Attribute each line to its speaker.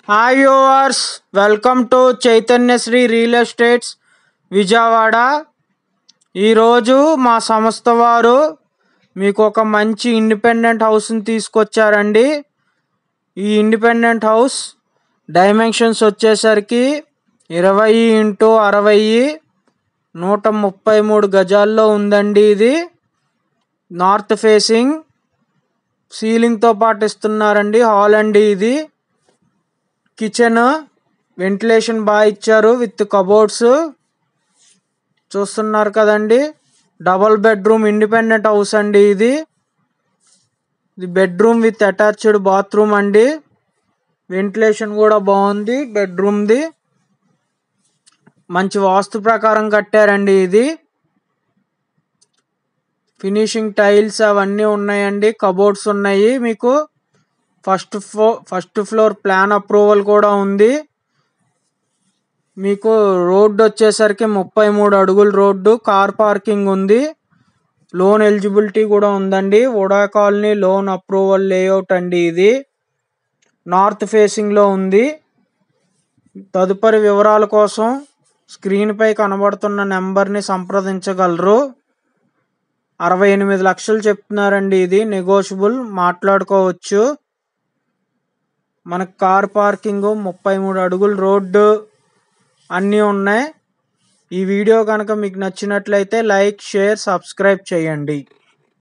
Speaker 1: Hi viewers, welcome to Chaitanyasri real estates Vijayawada. ఈరోజు మా సంస్థ వారు మీకు ఒక మంచి ఇండిపెండెంట్ హౌస్ని తీసుకొచ్చారండి. ఈ ఇండిపెండెంట్ హౌస్ డైమెన్షన్స్ వచ్చేసరికి 20x60 133 గజాల్లో ఉందండి. ఇది నార్త్ ఫేసింగ్ సీలింగ్తో పాటు ఇస్తున్నారండి. హాల్ అండి ఇది. కిచెన్ వెంటిలేషన్ బాగా ఇచ్చారు విత్ కబోర్డ్స్ చూస్తున్నారు కదండి. డబల్ బెడ్రూమ్ ఇండిపెండెంట్ హౌస్ అండి ఇది. బెడ్రూమ్ విత్ అటాచ్డ్ బాత్రూమ్ అండి. వెంటిలేషన్ కూడా బాగుంది. బెడ్రూమ్ది మంచి వాస్తు ప్రకారం కట్టారండి. ఇది ఫినిషింగ్ టైల్స్ అవన్నీ ఉన్నాయండి. కబోర్డ్స్ ఉన్నాయి. మీకు ఫస్ట్ ఫ్లోర్ ప్లాన్ అప్రూవల్ కూడా ఉంది. మీకు రోడ్డు వచ్చేసరికి 33 అడుగుల రోడ్డు, కార్ పార్కింగ్ ఉంది. లోన్ ఎలిజిబిలిటీ కూడా ఉందండి. ఉడా కాలనీ లోన్ అప్రూవల్ లేఅవుట్ అండి. ఇది నార్త్ ఫేసింగ్లో ఉంది. తదుపరి వివరాల కోసం స్క్రీన్పై కనబడుతున్న నెంబర్ని సంప్రదించగలరు. 68 లక్షలు చెప్తున్నారండి. ఇది నెగోషియబుల్, మాట్లాడుకోవచ్చు. మనకు కార్ పార్కింగ్, 33 అడుగుల రోడ్డు అన్నీ ఉన్నాయి. ఈ వీడియో కనుక మీకు నచ్చినట్లయితే లైక్, షేర్, సబ్స్క్రైబ్ చేయండి.